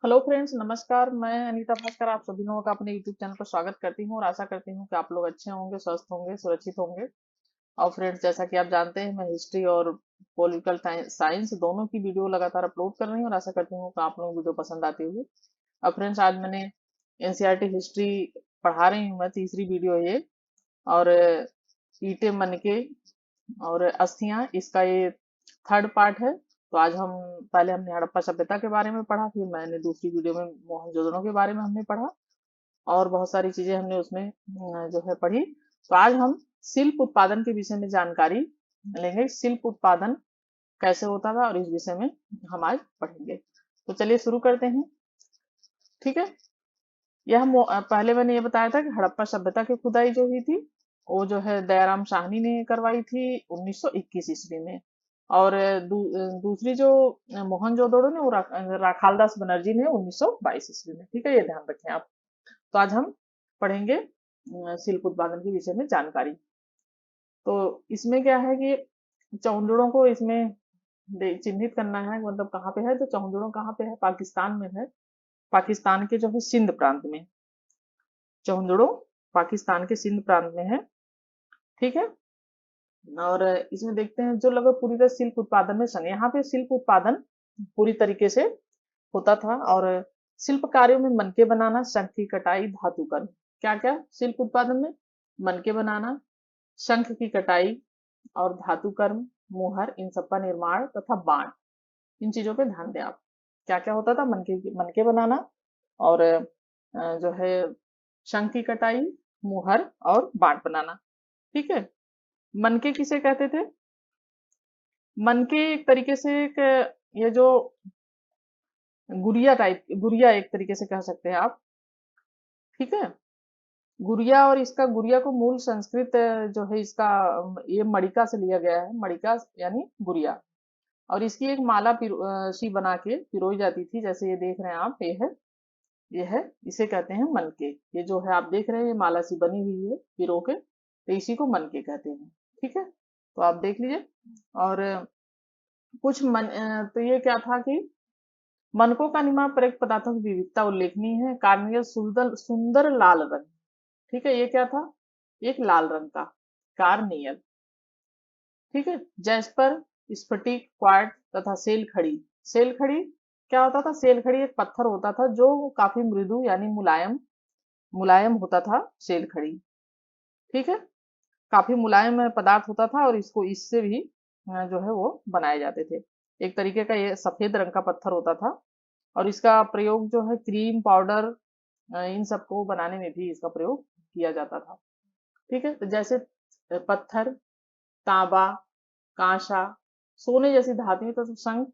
Hello friends, नमस्कार। मैं अनीता भास्कर आप सभी लोगों का अपने यूट्यूब चैनल पर स्वागत करती हूँ और आशा करती हूँ कि आप लोग अच्छे होंगे, स्वस्थ होंगे, सुरक्षित होंगे। और फ्रेंड्स, जैसा कि आप जानते हैं, मैं हिस्ट्री और पॉलिटिकल साइंस दोनों की वीडियो लगातार अपलोड कर रही हूँ और आशा करती हूँ कि आप लोगों को वीडियो पसंद आती होगी। अब फ्रेंड्स, आज मैंने एनसीईआरटी हिस्ट्री पढ़ा रही हूँ, मैं तीसरी वीडियो है ये। और ईंटें मनके और अस्थियां, इसका ये थर्ड पार्ट है। तो आज हम पहले हमने हड़प्पा सभ्यता के बारे में पढ़ा, फिर मैंने दूसरी वीडियो में मोहनजोदड़ो के बारे में हमने पढ़ा और बहुत सारी चीजें हमने उसमें जो है पढ़ी। तो आज हम शिल्प उत्पादन के विषय में जानकारी लेंगे। शिल्प उत्पादन कैसे होता था और इस विषय में हम आज पढ़ेंगे। तो चलिए शुरू करते हैं। ठीक है। पहले मैंने ये बताया था कि हड़प्पा सभ्यता की खुदाई जो हुई थी, वो जो है दयाराम साहनी ने करवाई थी 1921 ईस्वी में। और दूसरी जो मोहनजोदड़ो ने वो राखालदास बनर्जी ने 1922 ईस्वी में। ठीक है, ये ध्यान रखें आप। तो आज हम पढ़ेंगे शिल्प उत्पादन के विषय में जानकारी। तो इसमें क्या है कि चौंदड़ों को इसमें चिन्हित करना है, मतलब कहाँ पे है। तो चौंदड़ो कहाँ पे है? पाकिस्तान में है। पाकिस्तान के जो है सिंध प्रांत में चौंदड़ो पाकिस्तान के सिंध प्रांत में है। ठीक है। और इसमें देखते हैं जो लगभग पूरी तरह शिल्प उत्पादन में सन, यहाँ पे शिल्प उत्पादन पूरी तरीके से होता था। और शिल्प कार्यों में मनके बनाना, शंख की कटाई, धातु कर्म। क्या क्या शिल्प उत्पादन में? मनके बनाना, शंख की कटाई और धातु कर्म, मुहर, इन सब का निर्माण तथा बाण। इन चीजों पे ध्यान दें आप। क्या क्या होता था? मनके बनाना और जो है शंख की कटाई, मुहर और बाण बनाना। ठीक है। मनके किसे कहते थे? मनके एक तरीके से एक ये जो गुड़िया एक तरीके से कह सकते हैं आप। ठीक है। गुड़िया, और इसका गुड़िया को मूल संस्कृत जो है इसका ये मणिका से लिया गया है। मणिका यानी गुड़िया। और इसकी एक माला सी बना के पिरोई जाती थी, जैसे ये देख रहे हैं आप। ये है, इसे कहते हैं मनके। ये जो है आप देख रहे हैं, ये माला सी बनी हुई है पिरो के, तो इसी को मनके कहते हैं। ठीक है। तो आप देख लीजिए। और तो ये क्या था कि मनकों का निर्माण प्रयुक्त पदार्थों की विविधता उल्लेखनीय है। कार्नियल सुंदर सुंदर लाल रंग। ठीक है। ये क्या था? एक लाल रंग का कार्नियल। ठीक है। जैस्पर, स्फटिक, क्वार्ट्ज तथा सेल खड़ी। सेल खड़ी क्या होता था? सेल खड़ी एक पत्थर होता था जो काफी मृदु यानी मुलायम मुलायम होता था। सेल खड़ी। ठीक है। काफी मुलायम पदार्थ होता था और इसको इससे भी जो है वो बनाए जाते थे। एक तरीके का ये सफेद रंग का पत्थर होता था और इसका प्रयोग जो है क्रीम पाउडर इन सबको बनाने में भी इसका प्रयोग किया जाता था। ठीक है। तो जैसे पत्थर, तांबा, कांसा, सोने जैसी धातुएं तथा शंख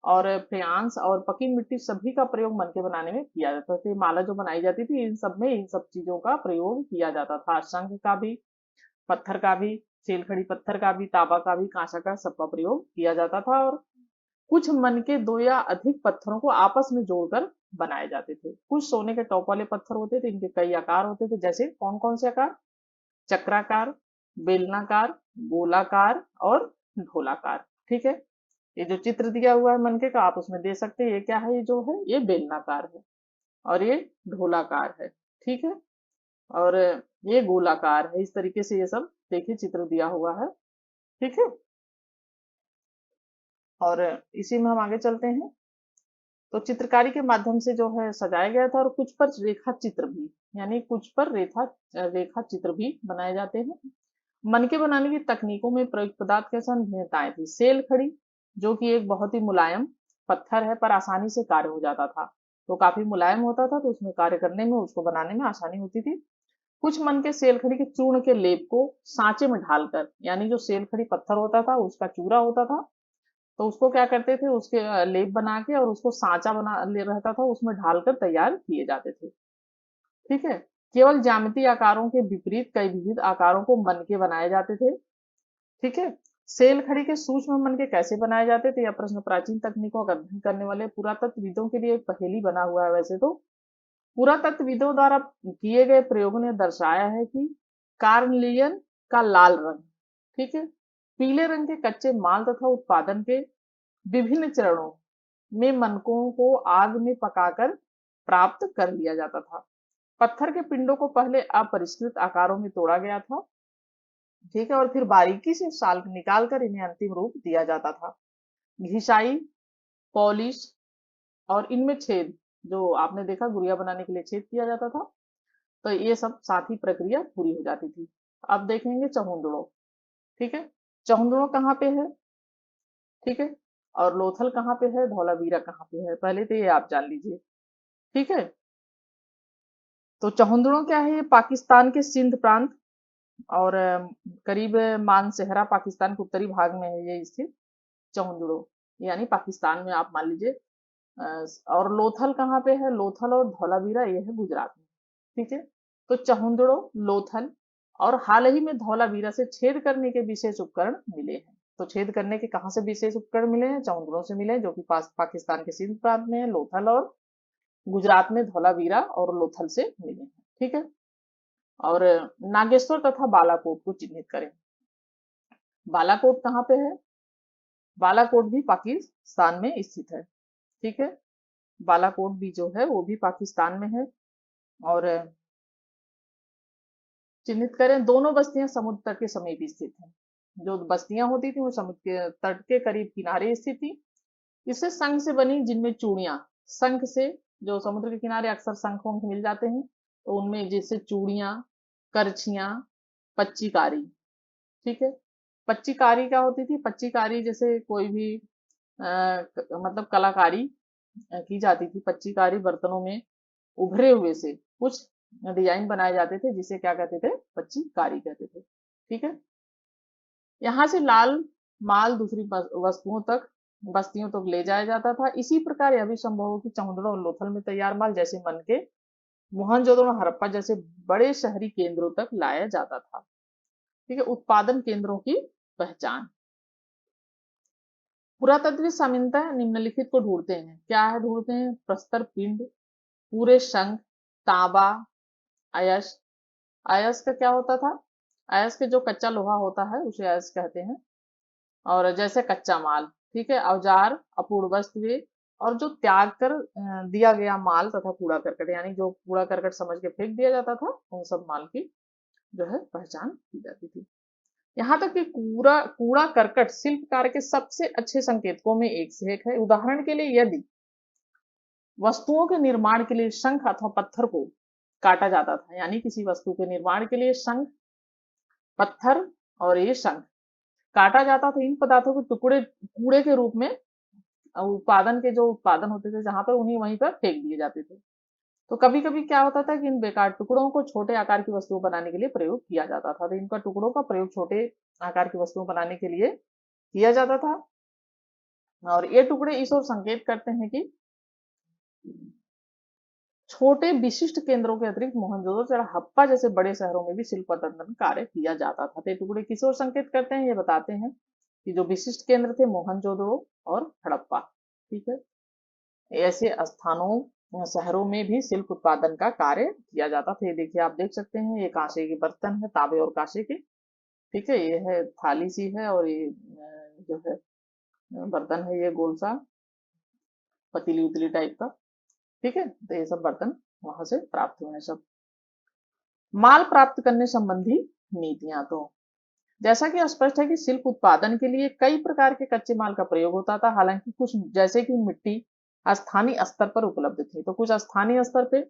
और फ्यांस और पकी मिट्टी, सभी का प्रयोग मन के बनाने में किया जाता था। माला जो बनाई जाती थी, इन सब में इन सब चीजों का प्रयोग किया जाता था। शंख का भी, पत्थर का भी, सेलखड़ी पत्थर का भी, तांबा का भी, कांसा का, सबका प्रयोग किया जाता था। और कुछ मन के दो या अधिक पत्थरों को आपस में जोड़कर बनाए जाते थे। कुछ सोने के टॉप वाले पत्थर होते थे, इनके कई आकार होते थे। जैसे कौन कौन से आकार? चक्राकार, बेलनाकार, गोलाकार और ढोलाकार। ठीक है। ये जो चित्र दिया हुआ है मनके का, आप उसमें दे सकते हैं। ये क्या है? ये जो है ये बेलनाकार है और ये ढोलाकार है। ठीक है। और ये गोलाकार है। इस तरीके से ये सब देखिए चित्र दिया हुआ है। ठीक है। और इसी में हम आगे चलते हैं। तो चित्रकारी के माध्यम से जो है सजाया गया था और कुछ पर रेखा चित्र भी, यानी कुछ पर रेखा चित्र भी बनाए जाते हैं। मनके बनाने की तकनीकों में प्रयुक्त पदार्थ के साथ भिन्नताएं थी। सेल खड़ी, जो कि एक बहुत ही मुलायम पत्थर है पर आसानी से कार्य हो जाता था। तो काफी मुलायम होता था, तो उसमें कार्य करने में, उसको बनाने में आसानी होती थी। कुछ मन के सेलखड़ी के चूर्ण के लेप को सांचे में ढालकर, यानी जो सेलखड़ी पत्थर होता था उसका चूरा होता था, तो उसको क्या करते थे, उसके लेप बना के और उसको सांचा बना ले रहता था, उसमें ढालकर तैयार किए जाते थे। ठीक है। केवल ज्यामितीय आकारों के विपरीत कई विविध आकारों को मनके बनाए जाते थे। ठीक है। सेल खड़ी के सूक्ष्म मनके कैसे बनाए जाते थे? यह प्रश्न प्राचीन तकनीकों का अध्ययन करने वाले पुरातत्वविदों के लिए एक पहेली बना हुआ है। वैसे तो पुरातत्वविदों द्वारा किए गए प्रयोगों ने दर्शाया है कि कार्निलियन का लाल रंग, ठीक है, पीले रंग के कच्चे माल तथा उत्पादन के विभिन्न चरणों में मनकों को आग में पकाकर प्राप्त कर लिया जाता था। पत्थर के पिंडों को पहले अपरिष्कृत आकारों में तोड़ा गया था, ठीक है, और फिर बारीकी से साल निकाल कर इन्हें अंतिम रूप दिया जाता था। घिसाई, पॉलिश और इनमें छेद, जो आपने देखा गुड़िया बनाने के लिए छेद किया जाता था, तो ये सब साथ ही प्रक्रिया पूरी हो जाती थी। अब देखेंगे चहुंदड़ो, ठीक है। चहुंदड़ो कहाँ पे है, ठीक है, और लोथल कहाँ पे है, धौलावीरा कहाँ पे है, पहले तो ये आप जान लीजिए, ठीक है। तो चहुंदड़ो क्या है, ये पाकिस्तान के सिंध प्रांत और करीब मानसेहरा पाकिस्तान के उत्तरी भाग में है ये स्थित चहुंदड़ो, यानी पाकिस्तान में आप मान लीजिए। और लोथल कहाँ पे है, लोथल और धौलावीरा ये है गुजरात में, ठीक है। तो चहुंदड़ो, लोथल और हाल ही में धौलावीरा से छेद करने के विशेष उपकरण मिले हैं। तो छेद करने के कहाँ से विशेष उपकरण मिले हैं, चहुंदड़ो से मिले हैं, जो कि पाकिस्तान के सिंध प्रांत में है, लोथल और गुजरात में धौलावीरा और लोथल से मिले हैं, ठीक है। और नागेश्वर तथा बालाकोट को चिन्हित करें। बालाकोट कहाँ पे है, बालाकोट भी पाकिस्तान में स्थित है, ठीक है। बालाकोट भी जो है वो भी पाकिस्तान में है। और चिन्हित करें, दोनों बस्तियां समुद्र तट के समीप स्थित हैं। जो बस्तियां होती थी वो समुद्र के तट के करीब किनारे स्थित थी। इससे संख से बनी, जिनमें चूड़ियां, संख से, जो समुद्र के किनारे अक्सर शंख वंख मिल जाते हैं, तो उनमें जैसे चूड़ियां, करछियां, पच्चीकारी, ठीक है। पच्चीकारी क्या होती थी, पच्चीकारी जैसे कोई भी मतलब कलाकारी की जाती थी। पच्चीकारी बर्तनों में उभरे हुए से कुछ डिजाइन बनाए जाते थे, जिसे क्या कहते थे, पच्चीकारी कहते थे, ठीक है। यहाँ से लाल माल दूसरी वस्तुओं तक, बस्तियों तक ले जाया जाता था। इसी प्रकार यह भी संभव हो कि चौंदड़ो और लोथल में तैयार माल जैसे मनके, मोहनजोदड़ो, हड़प्पा जैसे बड़े शहरी केंद्रों तक लाया जाता था, ठीक है। उत्पादन केंद्रों की पहचान, पुरातत्वीय सामान्यतः निम्नलिखित को ढूंढते हैं, क्या है, ढूंढते हैं, प्रस्तर पिंड, पूरे शंख, तांबा, अयस्क। अयस्क का क्या होता था, अयस्क जो कच्चा लोहा होता है उसे अयस्क कहते हैं। और जैसे कच्चा माल, ठीक है, औजार, अपूर्ण वस्तुएं और जो त्याग कर दिया गया माल तथा कूड़ा करकट, यानी जो कूड़ा करकट समझ के फेंक दिया जाता था, उन सब माल की जो है पहचान की जाती थी। यहाँ तक कि कूड़ा कूड़ा करकट शिल्प कार्य के सबसे अच्छे संकेतकों में एक से एक है। उदाहरण के लिए, यदि वस्तुओं के निर्माण के लिए शंख अथवा पत्थर को काटा जाता था, यानी किसी वस्तु के निर्माण के लिए शंख, पत्थर और ये शंख काटा जाता था, इन पदार्थों के टुकड़े कूड़े के रूप में उत्पादन के जो उत्पादन होते थे जहां पर, उन्हीं वहीं पर फेंक दिए जाते थे। तो कभी कभी क्या होता था कि इन बेकार टुकड़ों को छोटे आकार की वस्तुओं बनाने के लिए प्रयोग किया जाता था। तो इनका टुकड़ों का प्रयोग छोटे आकार की वस्तुओं बनाने के लिए किया जाता था। और ये टुकड़े इस ओर संकेत करते हैं कि छोटे विशिष्ट केंद्रों के अतिरिक्त मोहनजोदड़ो और हड़प्पा जैसे बड़े शहरों में भी शिल्प प्रदर्शन कार्य किया जाता था। तो ये टुकड़े किस ओर संकेत करते हैं, ये बताते हैं कि जो विशिष्ट केंद्र थे मोहनजोदड़ो और हड़प्पा, ठीक है, ऐसे स्थानों शहरों में भी शिल्प उत्पादन का कार्य किया जाता था। ये देखिए, आप देख सकते हैं, ये कांसे के बर्तन है, तांबे और कांसे के, ठीक है। ये है थाली सी है, और ये जो है बर्तन है, ये गोल सा पतीली उतली टाइप का, ठीक है। तो ये सब बर्तन वहां से प्राप्त हुए हैं सब। माल प्राप्त करने संबंधी नीतियां, तो जैसा कि स्पष्ट है कि शिल्प उत्पादन के लिए कई प्रकार के कच्चे माल का प्रयोग होता था। हालांकि कुछ, जैसे कि मिट्टी, स्थानीय स्तर पर उपलब्ध थी। तो कुछ स्थानीय स्तर पे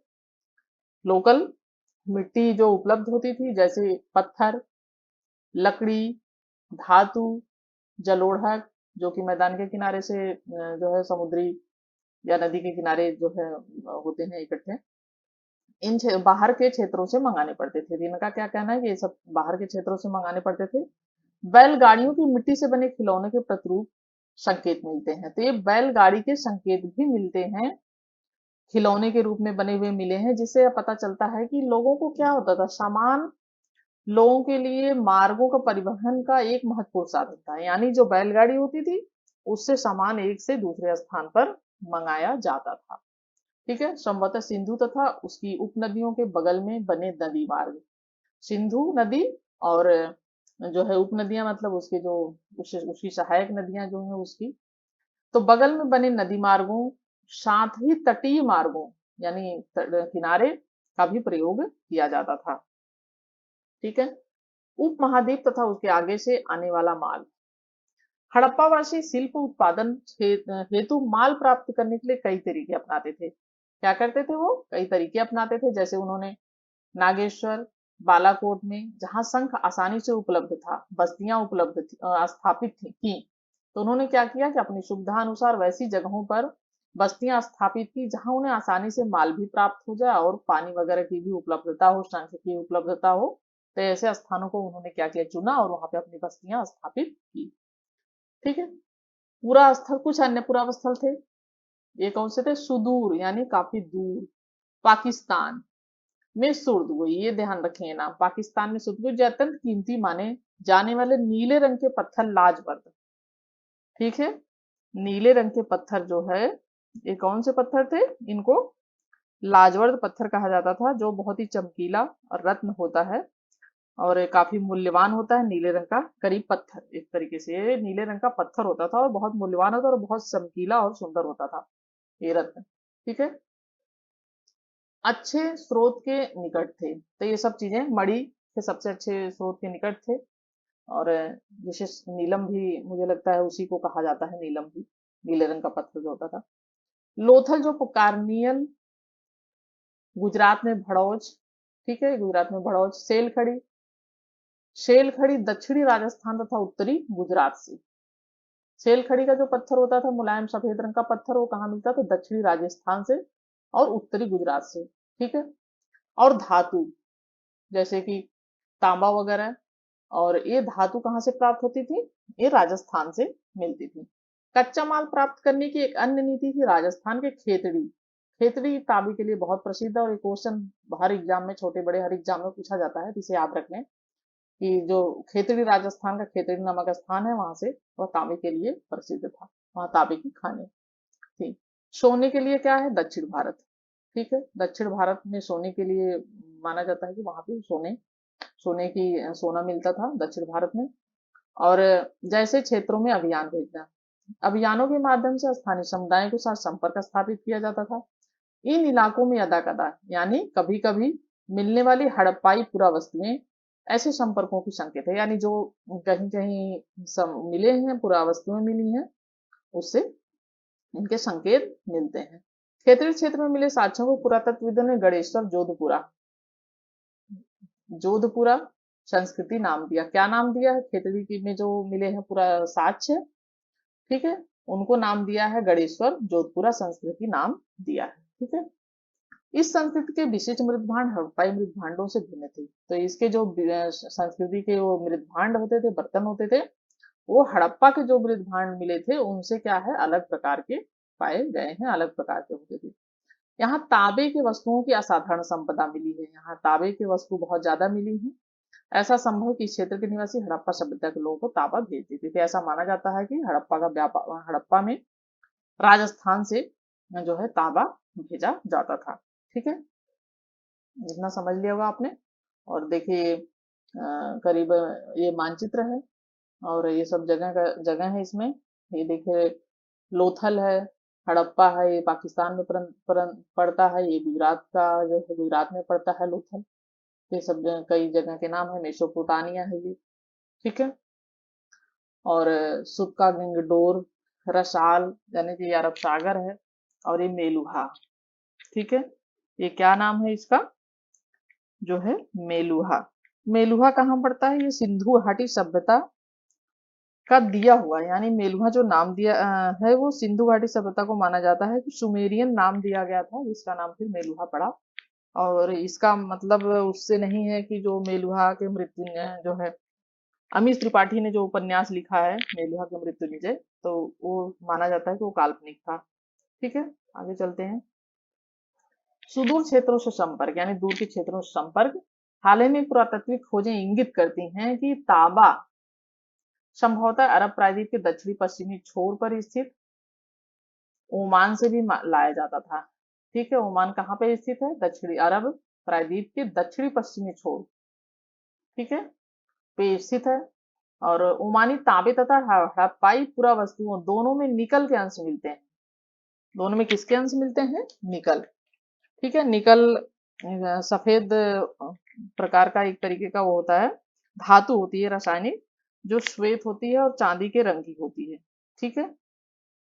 लोकल मिट्टी जो उपलब्ध होती थी, जैसे पत्थर, लकड़ी, धातु, जलोढ़क, जो कि मैदान के किनारे से जो है समुद्री या नदी के किनारे जो है होते हैं इकट्ठे, इन बाहर के क्षेत्रों से मंगाने पड़ते थे। इनका क्या कहना है कि ये सब बाहर के क्षेत्रों से मंगाने पड़ते थे। बैलगाड़ियों की मिट्टी से बने खिलौने के प्रतिरूप संकेत मिलते हैं। तो ये बैलगाड़ी के संकेत भी मिलते हैं, खिलौने के रूप में बने हुए मिले हैं, जिससे यह पता चलता है कि लोगों को क्या होता था, सामान लोगों के लिए मार्गों का परिवहन का एक महत्वपूर्ण साधन था। यानी जो बैलगाड़ी होती थी, उससे सामान एक से दूसरे स्थान पर मंगाया जाता था, ठीक है। संभवतः सिंधु तथा उसकी उपनदियों के बगल में बने नदी मार्ग, सिंधु नदी और जो है उपनदियां, मतलब उसके जो उसकी सहायक नदियां जो है उसकी, तो बगल में बने नदी मार्गों साथ ही तटीय मार्गों यानी किनारे का भी प्रयोग किया जाता था। ठीक है। उपमहाद्वीप तथा उसके आगे से आने वाला माल। हड़प्पावासी शिल्प उत्पादन हेतु माल प्राप्त करने के लिए कई तरीके अपनाते थे। क्या करते थे वो? कई तरीके अपनाते थे। जैसे उन्होंने नागेश्वर, बालाकोट में जहां शंख आसानी से उपलब्ध था, बस्तियां उपलब्ध थी, स्थापित थी की, तो उन्होंने क्या किया कि अपनी सुविधा अनुसार वैसी जगहों पर बस्तियां स्थापित की जहां उन्हें आसानी से माल भी प्राप्त हो जाए और पानी वगैरह की भी उपलब्धता हो, शंख की उपलब्धता हो। तो ऐसे स्थानों को उन्होंने क्या किया, चुना और वहां पे अपनी बस्तियां स्थापित की। ठीक है। पूरा स्थल, कुछ अन्य पुरावस्थल थे। ये कौन से थे? सुदूर यानी काफी दूर। पाकिस्तान में सुर्दगुई, ये ध्यान रखें नाम। पाकिस्तान में सुर्दगुई जो अत्यंत कीमती माने जाने वाले नीले रंग के पत्थर लाजवर्द। ठीक है। नीले रंग के पत्थर जो है, ये कौन से पत्थर थे? इनको लाजवर्द पत्थर कहा जाता था, जो बहुत ही चमकीला और रत्न होता है और ये काफी मूल्यवान होता है। नीले रंग का करीब पत्थर, एक तरीके से ये नीले रंग का पत्थर होता था और बहुत मूल्यवान होता और बहुत चमकीला और सुंदर होता था ये रत्न। ठीक है। अच्छे स्रोत के निकट थे, तो ये सब चीजें मणि के सबसे अच्छे स्रोत के निकट थे। और विशेष नीलम भी मुझे लगता है उसी को कहा जाता है, नीलम भी नीले रंग का पत्थर जो होता था। लोथल जो कार्नियल गुजरात में भड़ौज। ठीक है, गुजरात में भड़ौज। सेलखड़ी, सेलखड़ी दक्षिणी राजस्थान तथा उत्तरी गुजरात से। सेलखड़ी का जो पत्थर होता था मुलायम सफेद रंग का पत्थर, वो कहाँ मिलता था? दक्षिणी राजस्थान से और उत्तरी गुजरात से। ठीक है। और धातु जैसे कि तांबा वगैरह, और ये धातु कहाँ से प्राप्त होती थी? ये राजस्थान से मिलती थी। कच्चा माल प्राप्त करने की एक अन्य नीति थी राजस्थान के खेतड़ी। खेतड़ी तांबे के लिए बहुत प्रसिद्ध है और ये क्वेश्चन हर एग्जाम में, छोटे बड़े हर एग्जाम में पूछा जाता है, तो इसे याद रख लें कि जो खेतड़ी, राजस्थान का खेतड़ी नामक स्थान है, वहां से वह तांबे के लिए प्रसिद्ध था। वहां तांबे की खाने थी। सोने के लिए क्या है? दक्षिण भारत। ठीक है। दक्षिण भारत में सोने के लिए माना जाता है कि वहां पे सोना मिलता था दक्षिण भारत में। और जैसे क्षेत्रों में अभियान भेजना, अभियानों के माध्यम से स्थानीय समुदायों के साथ संपर्क स्थापित किया जाता था। इन इलाकों में यदा कदा यानी कभी कभी मिलने वाली हड़प्पाई पुरावस्तुएं ऐसे संपर्कों की संकेत है, यानी जो कहीं कहीं मिले हैं, पुरावस्तुएं मिली हैं, उससे इनके संकेत मिलते हैं। क्षेत्रीय क्षेत्र में मिले साक्ष्यों को पुरातत्वविदों ने गणेश्वर जोधपुरा, जोधपुरा संस्कृति नाम दिया। क्या नाम दिया है? खेतड़ी की में जो मिले हैं पूरा साक्ष्य, ठीक है, उनको नाम दिया है गणेश्वर जोधपुरा संस्कृति नाम दिया है। ठीक है। इस संस्कृति के विशिष्ट मृदभांड हड़प्पाई मृदभांडों से भिन्न थे। तो इसके जो संस्कृति के वो मृदभांड होते थे, बर्तन होते थे, वो हड़प्पा के जो मृदभांड मिले थे उनसे क्या है, अलग प्रकार के पाए गए हैं, अलग प्रकार के होते थे। यहाँ तांबे के वस्तुओं की असाधारण संपदा मिली है। यहाँ तांबे के वस्तु बहुत ज्यादा मिली है। ऐसा संभव है कि इस क्षेत्र के निवासी हड़प्पा सभ्यता के लोगों को तांबा भेज देते थे। ऐसा माना जाता है कि हड़प्पा का व्यापार, हड़प्पा में राजस्थान से जो है तांबा भेजा जाता था। ठीक है। इतना समझ लिया होगा आपने। और देखिए करीब ये मानचित्र है और ये सब जगह का जगह है इसमें। ये देखिए लोथल है, हड़प्पा है, ये पाकिस्तान में पड़ता है, ये गुजरात का जो है, गुजरात में पड़ता है लोथल। ये सब कई जगह के नाम है। मेसोपोटामिया है ये। ठीक है। और सुक्का गंगडोर, रसाल यानी कि ये अरब सागर है, और ये मेलुहा। ठीक है। ये क्या नाम है इसका? जो है मेलुहा। मेलुहा कहाँ पड़ता है? ये सिंधु घाटी सभ्यता का दिया हुआ, यानी मेलुहा जो नाम दिया है वो सिंधु घाटी सभ्यता को माना जाता है कि सुमेरियन नाम दिया गया था, जिसका नाम फिर मेलुहा पड़ा। और इसका मतलब उससे नहीं है कि जो मेलुहा के मृत्यु जो है, अमीश त्रिपाठी ने जो उपन्यास लिखा है मेलुहा के मृत्यु निजय, तो वो माना जाता है कि वो काल्पनिक था। ठीक है। आगे चलते हैं। सुदूर क्षेत्रों से संपर्क, यानी दूर के क्षेत्रों से संपर्क। हाल ही में पुरातात्विक खोजें इंगित करती हैं कि तांबा संभवतः अरब प्रायद्वीप के दक्षिणी पश्चिमी छोर पर स्थित ओमान से भी लाया जाता था। ठीक है। ओमान कहाँ पे स्थित है? दक्षिणी अरब प्रायद्वीप के दक्षिणी पश्चिमी छोर, ठीक है, पे स्थित है। और ओमानी तांबे तथा हड़प्पाई पुरावस्तुओं दोनों में निकल के अंश मिलते हैं। दोनों में किसके अंश मिलते हैं? निकल। ठीक है, निकल सफेद प्रकार का एक तरीके का वो होता है, धातु होती है रासायनिक, जो श्वेत होती है और चांदी के रंग की होती है। ठीक है,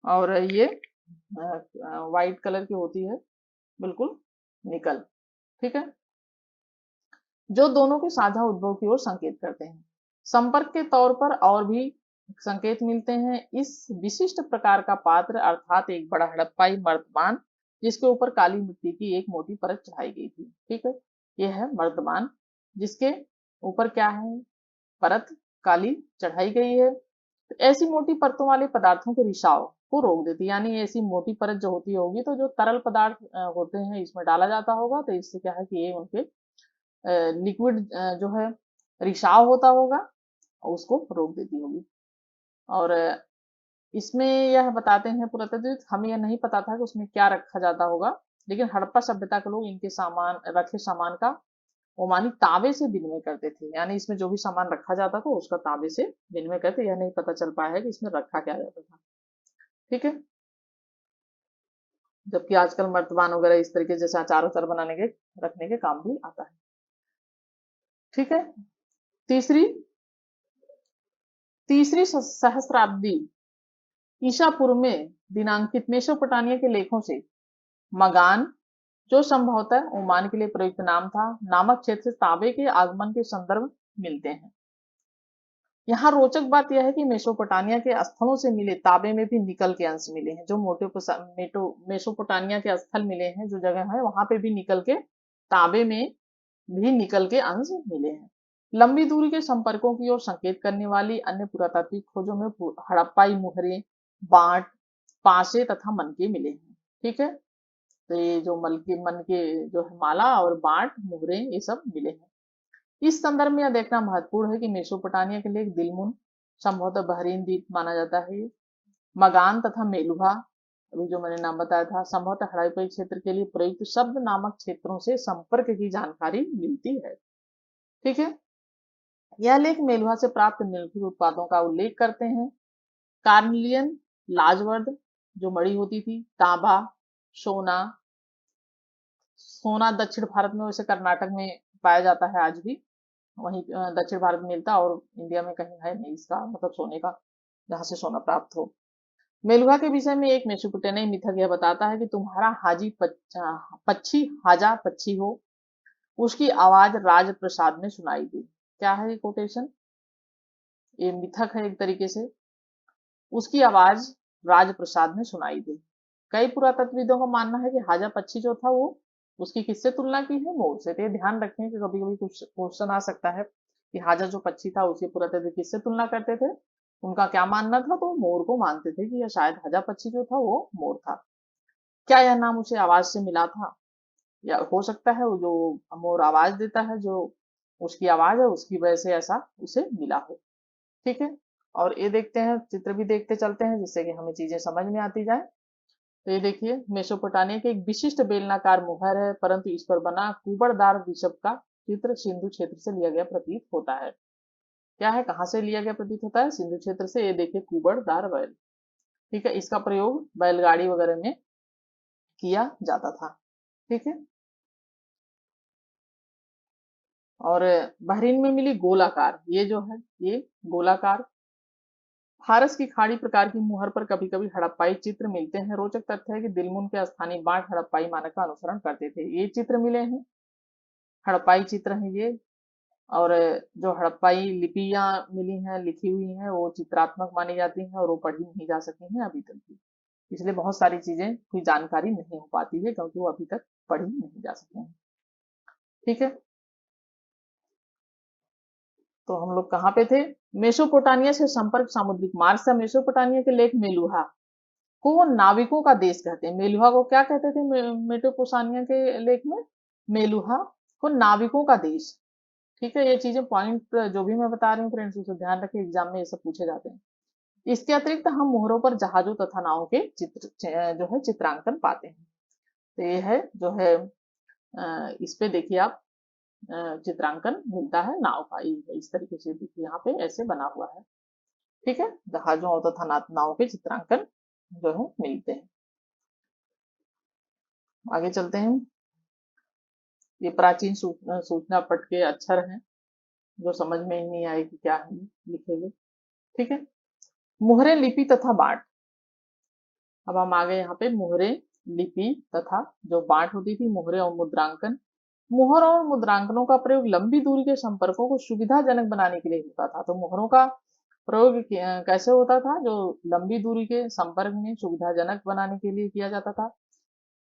और ये व्हाइट कलर की होती है, बिल्कुल निकल। ठीक है, जो दोनों के साझा उद्भव की ओर संकेत करते हैं। संपर्क के तौर पर और भी संकेत मिलते हैं। इस विशिष्ट प्रकार का पात्र अर्थात एक बड़ा हड़प्पाई मर्तमान जिसके ऊपर काली मिट्टी की एक मोटी परत चढ़ाई गई थी। ठीक है, यह है मर्तमान जिसके ऊपर क्या है? परत काली चढ़ाई गई है। तो ऐसी मोटी परतों वाले पदार्थों के रिसाव को रोक देती है, यानी ऐसी मोटी परत जो होती होगी तो जो तरल पदार्थ होते हैं इसमें डाला जाता होगा, तो इससे क्या है कि ये उनके लिक्विड जो है रिसाव होता होगा, उसको रोक देती होगी। और इसमें यह बताते हैं पुरातत्वविद, हमें यह नहीं पता था कि उसमें क्या रखा जाता होगा, लेकिन हड़प्पा सभ्यता के लोग इनके सामान रखे सामान का ओमानी तांबे से विनिमय करते थे, यानी इसमें जो भी सामान रखा जाता था उसका तांबे से विनिमय करते। यह नहीं पता चल पाया है कि इसमें रखा क्या जाता था। ठीक है, जबकि आजकल मर्तबान वगैरह इस तरीके जैसे अचार उचार बनाने के रखने के काम भी आता है। ठीक है, तीसरी तीसरी सहस्त्राब्दी ईसा पूर्व में दिनांकित मेसोपोटामिया के लेखों से मगान, जो संभवतः ओमान के लिए प्रयुक्त नाम था, नामक क्षेत्र से तांबे के आगमन के संदर्भ मिलते हैं। यहाँ रोचक बात यह है कि मेसोपोटामिया के स्थलों से मिले तांबे में भी निकल के अंश मिले हैं। जो मेसोपोटामिया के स्थल मिले हैं, जो जगह है वहां पे भी निकल के, तांबे में भी निकल के अंश मिले हैं। लंबी दूरी के संपर्कों की ओर संकेत करने वाली अन्य पुरातात्विक खोजों में हड़प्पाई मुहरे, बांट, पासे तथा मनके मिले हैं। ठीक है, तो ये जो मन के जो है माला और बांट मुहरे ये सब मिले हैं। इस संदर्भ में यह देखना महत्वपूर्ण है कि मेसोपोटामिया के लिए दिलमुन संभवतः बहरीन द्वीप माना जाता है। मगान तथा मेलुहा, अभी जो मैंने नाम बताया था, संभवतः हड़प्पाई क्षेत्र के लिए प्रयुक्त शब्द नामक क्षेत्रों से संपर्क की जानकारी मिलती है। ठीक है, यह लेख मेलुहा से प्राप्त निम्नलिखित उत्पादों का उल्लेख करते हैं। कार्निलियन लाजवर्द जो मणि होती थी, तांबा, सोना। सोना दक्षिण भारत में, वैसे कर्नाटक में पाया जाता है आज भी, वहीं दक्षिण भारत में मिलता, और इंडिया में कहीं है नहीं इसका मतलब सोने का जहां से सोना प्राप्त हो। मेलुहा के विषय में एक मेसोपोटामियाई मिथक यह बताता है कि तुम्हारा हाजी पक्षी हाजा पक्षी हो, उसकी आवाज राजप्रसाद में सुनाई दे। क्या है ये कोटेशन? ये मिथक है एक तरीके से। उसकी आवाज राजप्रसाद में सुनाई दे। कई पुरातत्वविदों का मानना है कि हाजा पक्षी जो था वो उसकी किससे तुलना की है? मोर से। तो ये ध्यान रखें कि कभी कभी कुछ क्वेश्चन आ सकता है कि हाजा जो पक्षी था उसकी पुरातत्वविद किससे तुलना करते थे, उनका क्या मानना था, तो मोर को मानते थे कि यह शायद हाजा पक्षी जो था वो मोर था। क्या यह नाम उसे आवाज से मिला था, या हो सकता है वो जो मोर आवाज देता है, जो उसकी आवाज है उसकी वजह से ऐसा उसे मिला हो। ठीक है, और ये देखते हैं, चित्र भी देखते चलते हैं जिससे कि हमें चीजें समझ में आती जाए। तो ये देखिए, मेसोपोटामिया की एक विशिष्ट बेलनाकार मुहर है, परंतु इस पर बना कुबड़दार ऋषभ का चित्र सिंधु क्षेत्र से लिया गया प्रतीत होता है। क्या है, कहाँ से लिया गया प्रतीत होता है? सिंधु क्षेत्र से। ये देखिए, कुबड़दार बैल। ठीक है, इसका प्रयोग बैलगाड़ी वगैरह में किया जाता था। ठीक है, और बहरीन में मिली गोलाकार, ये जो है ये गोलाकार फारस की खाड़ी प्रकार की मुहर पर कभी कभी हड़प्पाई चित्र मिलते हैं। रोचक तथ्य है कि दिलमुन के स्थानीय बांट हड़प्पाई मानक का अनुसरण करते थे। ये चित्र मिले हैं, हड़प्पाई चित्र हैं ये। और जो हड़प्पाई लिपियां मिली हैं, लिखी हुई हैं, वो चित्रात्मक मानी जाती हैं और वो पढ़ी नहीं जा सकी हैं अभी तक भी। इसलिए बहुत सारी चीजें कोई जानकारी नहीं हो पाती है क्योंकि वो अभी तक पढ़ी नहीं जा सकी हैं। ठीक है, तो हम लोग कहाँ पे थे? मेसोपोटामिया से संपर्क सामुद्रिक मार्ग से। मेसोपोटामिया के लेख मेलुहा को वो नाविकों का देश कहते हैं। मेलुहा को क्या कहते थे मेसोपोटामिया के लेख में? मेलुहा को नाविकों का देश। ठीक है, ये चीजें पॉइंट जो भी मैं बता रही हूँ फ्रेंड्स, उसे ध्यान रखें, एग्जाम में ये सब पूछे जाते हैं। इसके अतिरिक्त हम मोहरों पर जहाजों तथा नावों के चित्र जो है चित्रांकन पाते हैं। तो ये है जो है इस पे देखिए आप, चित्रांकन मिलता है नाव का। इस तरीके से देखिए यहाँ पे ऐसे बना हुआ है। ठीक है, जहाजों और तथा नाव के चित्रांकन जो है मिलते हैं। आगे चलते हैं। ये प्राचीन सूचना पट के अक्षर हैं जो समझ में ही नहीं आए कि क्या है लिखे हुए। ठीक है, मुहरें, लिपि तथा बांट। अब हम आ गए यहाँ पे मुहरें, लिपि तथा जो बांट होती थी, मुहरें और मुद्रांकन। मुहर और मुद्रांकनों का प्रयोग लंबी दूरी के संपर्कों को सुविधाजनक बनाने के लिए होता था। तो मुहरों का प्रयोग कैसे होता था? जो लंबी दूरी के संपर्क में सुविधाजनक बनाने के लिए किया जाता था।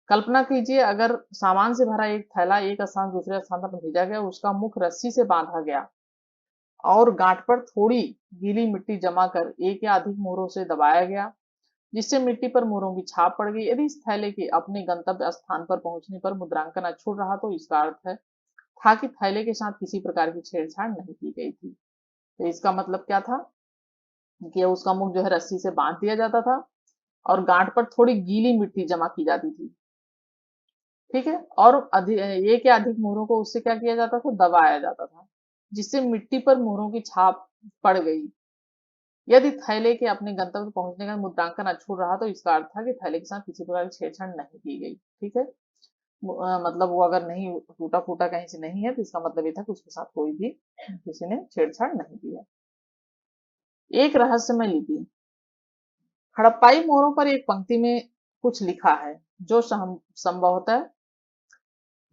कल्पना कीजिए, अगर सामान से भरा एक थैला एक स्थान से दूसरे स्थान पर भेजा गया, उसका मुख रस्सी से बांधा गया और गांठ पर थोड़ी गीली मिट्टी जमा कर एक या अधिक मोहरों से दबाया गया, जिससे मिट्टी पर मोहरों की छाप पड़ गई। यदि इस थैले के अपने गंतव्य स्थान पर पहुंचने पर मुद्रांकन अछूट रहा तो इसका अर्थ है था कि थैले के साथ किसी प्रकार की छेड़छाड़ नहीं की गई थी। तो इसका मतलब क्या था कि उसका मुख जो है रस्सी से बांध दिया जाता था और गांठ पर थोड़ी गीली मिट्टी जमा की जाती थी। ठीक है, और एक या अधिक मोहरों को उससे क्या किया जाता था? दबाया जाता था, जिससे मिट्टी पर मोहरों की छाप पड़ गई। यदि थैले के अपने गंतव्य पहुंचने का मुद्रांकन अछूत रहा तो इसका अर्थ था कि थैले के साथ किसी प्रकार की छेड़छाड़ नहीं की गई। ठीक है, मतलब वो अगर नहीं टूटा फूटा कहीं से नहीं है तो इसका मतलब ये था कि उसके साथ कोई भी किसी ने छेड़छाड़ नहीं की है। एक रहस्यमय लिपि। हड़प्पाई मोहरों पर एक पंक्ति में कुछ लिखा है जो संभवतः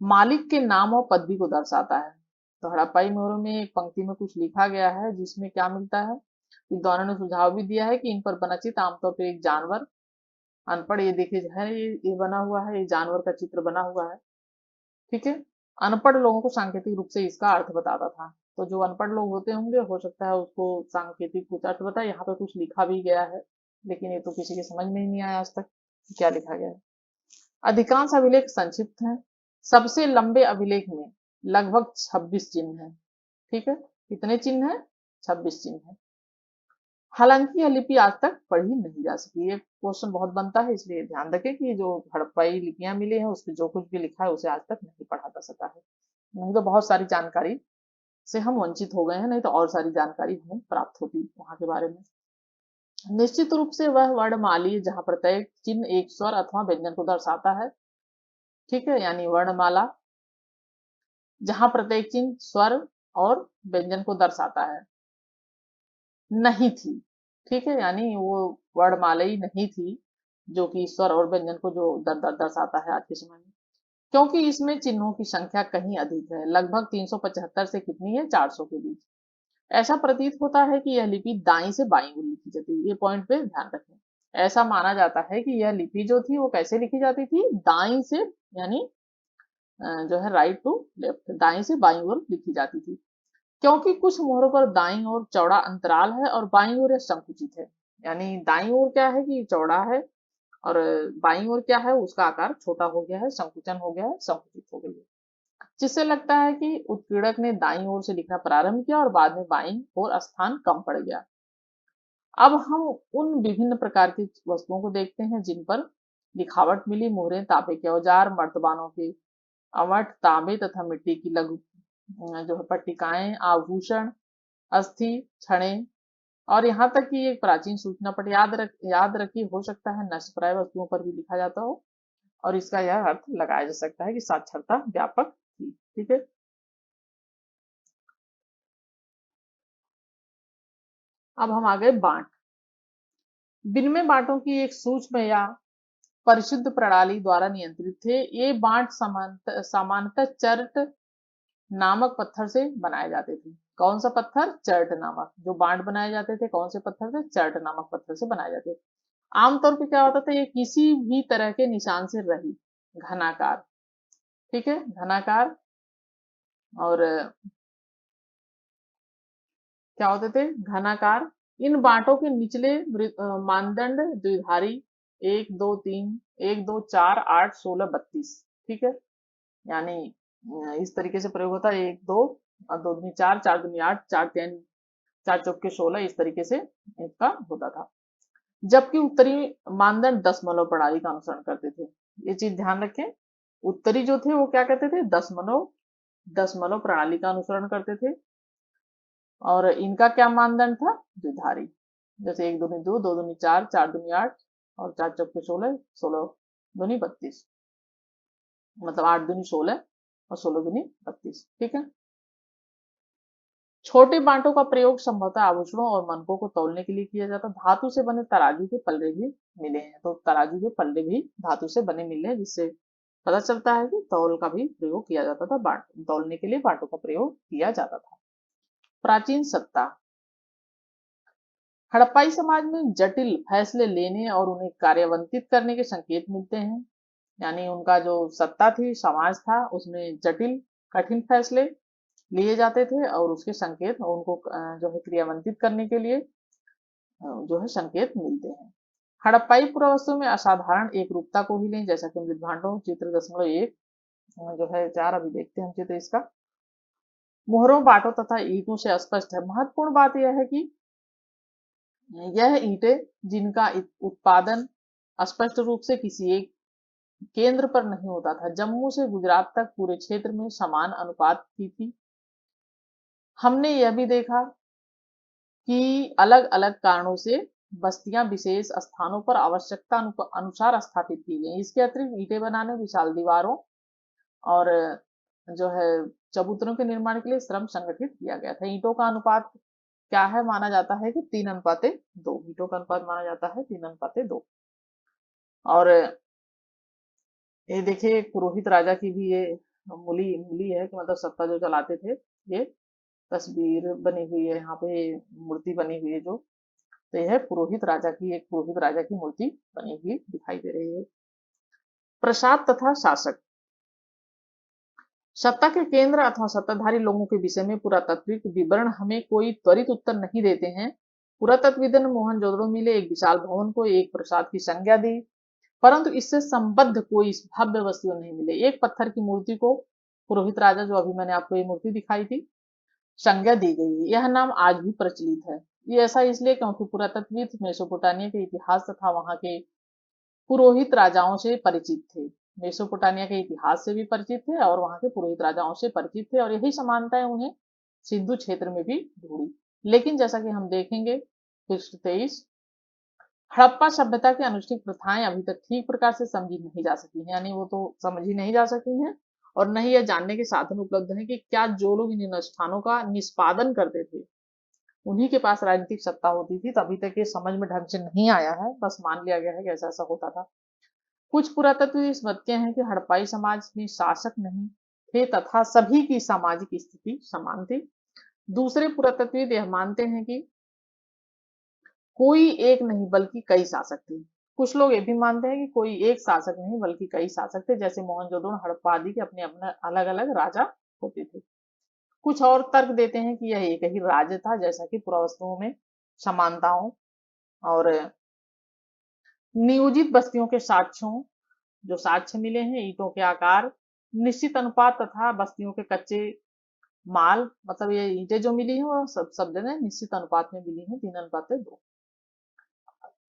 मालिक के नाम और पदवी को दर्शाता है। तो हड़प्पाई मोहरों में एक पंक्ति में कुछ लिखा गया है जिसमें क्या मिलता है? विद्वानों ने सुझाव भी दिया है कि इन पर बनचित आमतौर पर एक जानवर, अनपढ़, ये देखिए है, ये बना हुआ है, ये जानवर का चित्र बना हुआ है। ठीक है, अनपढ़ लोगों को सांकेतिक रूप से इसका अर्थ बताता था। तो जो अनपढ़ लोग होते होंगे हो सकता है उसको सांकेतिक कुछ अर्थ बताए। यहाँ पे कुछ लिखा भी गया है लेकिन ये तो किसी के समझ में ही नहीं आया आज तक कि क्या लिखा गया है। अधिकांश अभिलेख संक्षिप्त हैं। सबसे लंबे अभिलेख में लगभग 26 चिन्ह हैं। ठीक है, कितने चिन्ह हैं? 26 चिन्ह हैं। हालांकि यह लिपि आज तक पढ़ी नहीं जा सकी। ये क्वेश्चन बहुत बनता है, इसलिए ध्यान रखें कि जो हड़प्पाई लिपियां मिली हैं उसमें जो कुछ भी लिखा है उसे आज तक नहीं पढ़ा जा सका है। नहीं तो बहुत सारी जानकारी से हम वंचित हो गए हैं, नहीं तो और सारी जानकारी हमें प्राप्त होती वहां के बारे में। निश्चित रूप से वह वर्णमाली जहां प्रत्येक चिन्ह एक स्वर अथवा व्यंजन को दर्शाता है। ठीक है, यानी वर्णमाला जहां प्रत्येक चिन्ह स्वर और व्यंजन को दर्शाता है, नहीं थी। ठीक है, यानी वो वर्णमाला ही नहीं थी जो कि स्वर और व्यंजन को जो दर्शाता है आज के समय में, क्योंकि इसमें चिन्हों की संख्या कहीं अधिक है, लगभग 375 से कितनी है? 400 के बीच। ऐसा प्रतीत होता है कि यह लिपि दाईं से बाईं ओर लिखी जाती है। ये पॉइंट पे ध्यान रखें। ऐसा माना जाता है कि यह लिपि जो थी वो कैसे लिखी जाती थी? दाईं से, यानी जो है राइट टू लेफ्ट, दाईं से बाईं ओर लिखी जाती थी, क्योंकि कुछ मोहरों पर दाईं ओर चौड़ा अंतराल है और बाईं ओर यह संकुचित है। यानी दाईं ओर क्या है कि चौड़ा है और बाईं ओर क्या है? उसका आकार छोटा हो गया है, संकुचन हो गया है, संकुचित हो गई है, जिससे लगता है कि उत्पीड़क ने दाईं ओर से लिखना प्रारंभ किया और बाद में बाईं ओर स्थान कम पड़ गया। अब हम उन विभिन्न प्रकार की वस्तुओं को देखते हैं जिन पर लिखावट मिली। मोहरें, तांबे के औजार, मर्तबानों के अमठ, तांबे तथा मिट्टी की लघु जो है पट्टिकाएं, आभूषण, अस्थि, छड़े, और यहाँ तक कि एक प्राचीन सूचना पट याद रखिए, हो सकता है नष्टप्राय वस्तुओं पर भी लिखा जाता हो और इसका यह अर्थ लगाया जा सकता है कि साक्षरता व्यापक थी। ठीक है, अब हम आ गए बांट। विनिमय बांटों की एक सूक्ष्म या परिशुद्ध प्रणाली द्वारा नियंत्रित थे। ये बांट सामान्यतः चर्ट नामक पत्थर से बनाए जाते थे। कौन सा पत्थर? चर्ट नामक। जो बांट बनाए जाते थे कौन से पत्थर से? चर्ट नामक पत्थर से बनाए जाते थे। आमतौर पे क्या होता था? ये किसी भी तरह के निशान से रहित, घनाकार। ठीक है, घनाकार, और क्या होते थे? घनाकार। इन बांटों के निचले मानदंड द्विधारी, 1 2 3, 1 2 4 8 16 32। ठीक है, यानी इस तरीके से प्रयोग होता है। 1 2 और 2 दूनी 4, 4 दूनी 8, 4 3, 4 चौके 16, इस तरीके से इसका होता था। जबकि उत्तरी मानदंड दशमलव प्रणाली का अनुसरण करते थे। ये चीज ध्यान रखें, उत्तरी जो थे वो क्या करते थे? दशमलव दशमलव प्रणाली का अनुसरण करते थे और इनका क्या मानदंड था? द्विधारी। जैसे 1 दूनी 2, 2 दूनी 4, 4 दूनी 8 और 4 चौके 16, 16 दूनी 32, मतलब 8 दूनी 16 और 16 दूनी 32। ठीक है। छोटे बांटों का प्रयोग संभवतः आभूषणों और मनकों को तौलने के लिए किया जाता। धातु से बने तराजू के पल्ले भी मिले हैं, तो तराजू के पल्ले भी धातु से बने मिले हैं, जिससे पता चलता है कि तौल का भी प्रयोग किया जाता था, तौलने के लिए बांटों का प्रयोग किया जाता था। प्राचीन सत्ता। हड़प्पाई समाज में जटिल फैसले लेने और उन्हें कार्यान्वित करने के संकेत मिलते हैं। यानी उनका जो सत्ता थी, समाज था, उसमें जटिल कठिन फैसले लिए जाते थे और उसके संकेत उनको जो है क्रियान्वित करने के लिए जो है संकेत मिलते हैं। हड़प्पाई पुरावस्तु में असाधारण एक रूपता को ही लें, जैसा कि मृत भांडों चित्र 1 जो है 4 अभी देखते हैं हम चित्र इसका। मोहरों बाटों तथा ईंटों से स्पष्ट है। महत्वपूर्ण बात यह है कि यह ईंटें जिनका उत्पादन स्पष्ट रूप से किसी एक केंद्र पर नहीं होता था, जम्मू से गुजरात तक पूरे क्षेत्र में समान अनुपात की थी। हमने यह भी देखा कि अलग अलग कारणों से बस्तियां विशेष स्थानों पर आवश्यकता अनुसार स्थापित की गई। इसके अतिरिक्त ईंटें बनाने, विशाल दीवारों और जो है चबूतरों के निर्माण के लिए श्रम संगठित किया गया था। ईंटों का अनुपात क्या है? माना जाता है कि 3:2। ईंटों का अनुपात माना जाता है 3:2। और ये देखिए पुरोहित राजा की भी ये मूली मूली है कि मतलब सत्ता जो चलाते थे, ये तस्वीर बनी हुई है यहाँ पे, मूर्ति बनी हुई है जो, तो यह पुरोहित राजा की, एक पुरोहित राजा की मूर्ति बनी हुई दिखाई दे रही है। प्रसाद तथा शासक। सत्ता के केंद्र अथवा सत्ताधारी लोगों के विषय में पुरातात्विक विवरण हमें कोई त्वरित उत्तर नहीं देते हैं। पुरातत्वविदों ने मोहनजोदड़ो मिले एक विशाल भवन को एक प्रसाद की संज्ञा दी, परंतु इससे संबद्ध कोई भव्य वस्तु नहीं मिले। एक पत्थर की मूर्ति को पुरोहित राजा, जो अभी मैंने आपको ये मूर्ति दिखाई थी, संज्ञा दी गई है। यह नाम आज भी प्रचलित है। ये ऐसा इसलिए क्योंकि पुरातत्वविद मेसोपोटामिया के इतिहास तथा वहां के पुरोहित राजाओं से परिचित थे। मेसोपोटामिया के इतिहास से भी परिचित थे और वहां के पुरोहित राजाओं से परिचित थे, और यही समानताएं उन्हें सिंधु क्षेत्र में भी ढूंढी। लेकिन जैसा कि हम देखेंगे पृष्ठ 23, हड़प्पा सभ्यता की अनुष्ठित प्रथाएं अभी तक ठीक प्रकार से समझी नहीं जा सकी हैं। यानी वो तो समझी नहीं जा सकी हैं और न ही यह जानने के साधन उपलब्ध हैं कि क्या जो लोग इन अनुष्ठानों का निष्पादन करते थे उन्हीं के पास राजनीतिक सत्ता होती थी। तभी तक ये समझ में ढंग से नहीं आया है, बस मान लिया गया है कि ऐसा ऐसा होता था। कुछ पुरातत्व इस मत के हैं कि हड़प्पाई समाज में शासक नहीं थे तथा सभी की सामाजिक स्थिति समान थी। दूसरे पुरातत्वविद यह मानते हैं कि कोई एक नहीं बल्कि कई शासक थे। कुछ लोग ये भी मानते हैं कि कोई एक शासक नहीं बल्कि कई शासक थे, जैसे मोहनजोदड़ो, हड़प्पा आदि के अपने अपने अलग अलग राजा होते थे। कुछ और तर्क देते हैं कि यह एक ही राज्य था, जैसा कि पुरावस्तुओं में समानताओं और नियोजित बस्तियों के साक्ष्यों, जो साक्ष्य मिले हैं, ईंटों के आकार, निश्चित अनुपात तथा बस्तियों के कच्चे माल, मतलब ये ईंटें जो मिली हैं वो सब जगह निश्चित अनुपात में मिली हैं, 3:2।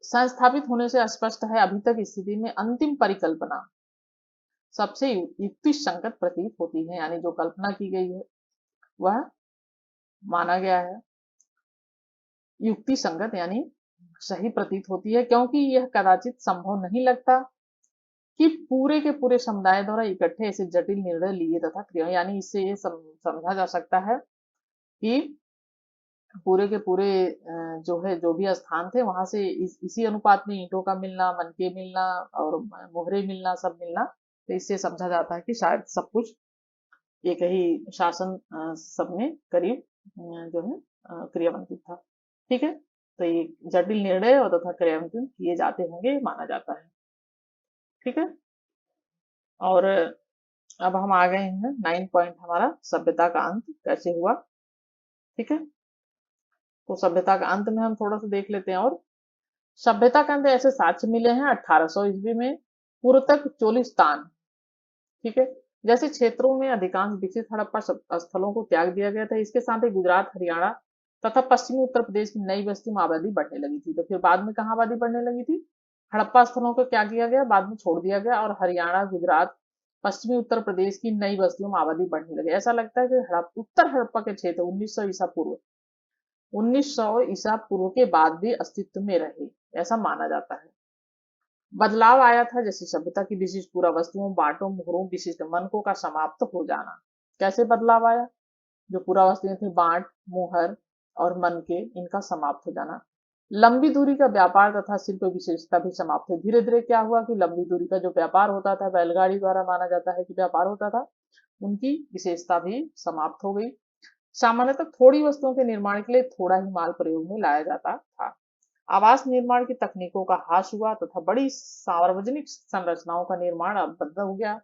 संस्थापित होने से स्पष्ट है अभी तक स्थिति में अंतिम परिकल्पना सबसे युक्ति संगत प्रतीत होती है। यानी जो कल्पना की गई है वह माना गया है युक्ति संगत, यानी सही प्रतीत होती है, क्योंकि यह कदाचित संभव नहीं लगता कि पूरे के पूरे समुदाय द्वारा इकट्ठे ऐसे जटिल निर्णय लिए तथा क्रिया। यानी इससे ये समझा जा सकता है कि पूरे के पूरे जो है जो भी स्थान थे वहां से इसी अनुपात में ईंटों का मिलना, मनके मिलना और मोहरे मिलना, सब मिलना, तो इससे समझा जाता है कि शायद सब कुछ एक ही शासन सब में करीब जो है क्रियान्वित था। ठीक है, तो ये जटिल निर्णय और तथा क्रियान्वित किए जाते होंगे माना जाता है। ठीक है, और अब हम आ गए हैं 9 पॉइंट हमारा, सभ्यता का अंत कैसे हुआ। ठीक है, तो सभ्यता का अंत में हम थोड़ा सा देख लेते हैं। और सभ्यता के अंदर ऐसे साक्ष्य मिले हैं 1800 ईस्वी में पुरतक चोलिस्तान, ठीक है, जैसे क्षेत्रों में अधिकांश विकसित हड़प्पा स्थलों को त्याग दिया गया था। इसके साथ ही गुजरात, हरियाणा तथा पश्चिमी उत्तर प्रदेश की नई बस्ती में आबादी बढ़ने लगी थी। तो फिर बाद में कहाँ आबादी बढ़ने लगी थी? हड़प्पा स्थलों को क्या किया गया, बाद में छोड़ दिया गया और हरियाणा, गुजरात पश्चिमी उत्तर प्रदेश की नई बस्तियों में आबादी बढ़ने लगी। ऐसा लगता है कि उत्तर हड़प्पा के क्षेत्र 1900 ईसा पूर्व के बाद भी अस्तित्व में रहे, ऐसा माना जाता है। बदलाव आया था जैसे सभ्यता की विशिष्ट पुरावस्तुओं, बांटों, मोहरों, विशिष्ट मनकों का समाप्त हो जाना। कैसे बदलाव आया? जो पुरावस्तुएं थी, बांट, मोहर और मनके, इनका समाप्त हो जाना। लंबी दूरी का व्यापार तथा शिल्प विशेषता भी समाप्त हुई। धीरे धीरे क्या हुआ कि लंबी दूरी का जो व्यापार होता था, बैलगाड़ी द्वारा माना जाता है कि व्यापार होता था, उनकी विशेषता भी समाप्त हो गई। सामान्यतः थोड़ी वस्तुओं के निर्माण के लिए थोड़ा ही माल प्रयोग में लाया जाता था। आवास निर्माण की तकनीकों का ह्रास हुआ तथा बड़ी सार्वजनिक संरचनाओं का निर्माण अब बंद हो गया।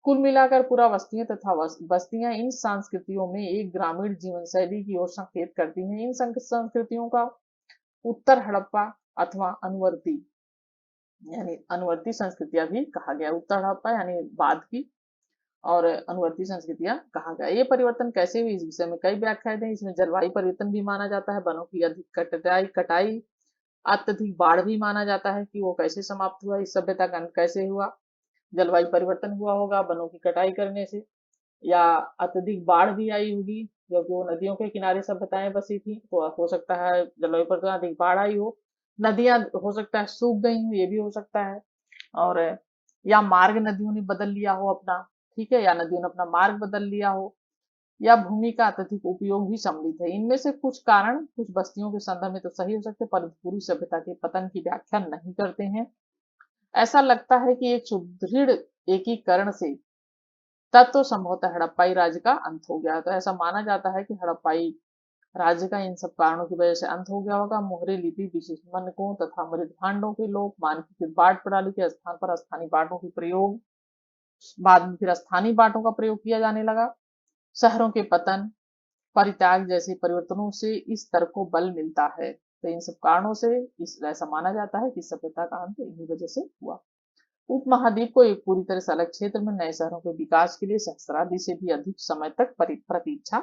कुल मिलाकर पूरा बस्तियां तथा बस्तियां इन संस्कृतियों में एक ग्रामीण जीवन शैली की ओर संकेत करती हैं। इन संस्कृतियों का उत्तर हड़प्पा अथवा अनुवर्ती संस्कृतियां भी कहा गया। उत्तर हड़प्पा यानी बाद की और अनुवर्ती संस्कृतियां कहा गया। ये परिवर्तन कैसे हुई, इस विषय में कई व्याख्याएं हैं। इसमें जलवायु परिवर्तन भी माना जाता है, वनों की अधिक कटाई, अत्यधिक बाढ़ भी माना जाता है कि वो कैसे समाप्त हुआ, इस सभ्यता का अंत कैसे हुआ। जलवायु परिवर्तन हुआ होगा वनों की कटाई करने से, या अत्यधिक बाढ़ भी आई होगी जब वो नदियों के किनारे सभ्यताएं बसी थी, तो हो सकता है जलवायु परिवर्तन, अधिक बाढ़ आई हो, नदियां हो सकता है सूख गई हो, ये भी हो सकता है। और या मार्ग नदियों ने बदल लिया हो अपना, ठीक है, या नदियों ने अपना मार्ग बदल लिया हो, या भूमि का अत्यधिक उपयोग भी सम्मिलित है। इनमें से कुछ कारण कुछ बस्तियों के संदर्भ में तो सही हो सकते, पर पूरी सभ्यता के पतन की व्याख्या नहीं करते हैं। ऐसा लगता है कि एक सुदृढ़ एकीकरण से तत्व संभवतः हड़प्पाई राज्य का अंत हो गया। तो ऐसा माना जाता है कि हड़प्पाई राज्य का इन सब कारणों की वजह से अंत हो गया होगा। मोहरे लिपि, विशिष्ट मनकों तथा मृत भांडों के लोग, मानकीकृत बाट प्रणाली के स्थान पर स्थानीय बाटों के प्रयोग, बाद में फिर स्थानीय बाटों का प्रयोग किया जाने लगा। शहरों के पतन, परित्याग जैसे परिवर्तनों से इस तर्क को बल मिलता है। तो इन सब कारणों से ऐसा माना जाता है कि सभ्यता का अंत इन्हीं वजह से हुआ। उपमहाद्वीप को एक पूरी तरह से अलग क्षेत्र में नए शहरों के विकास के लिए सहस्राब्दी से भी अधिक समय तक प्रतीक्षा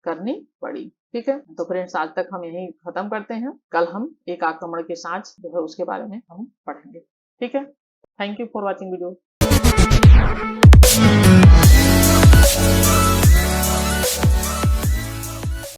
करनी पड़ी। ठीक है, तो फ्रेंड्स आज तक हम यही खत्म करते हैं। कल हम एक आक्रमण के साँच जो है उसके बारे में हम पढ़ेंगे। ठीक है, thank you for watching video.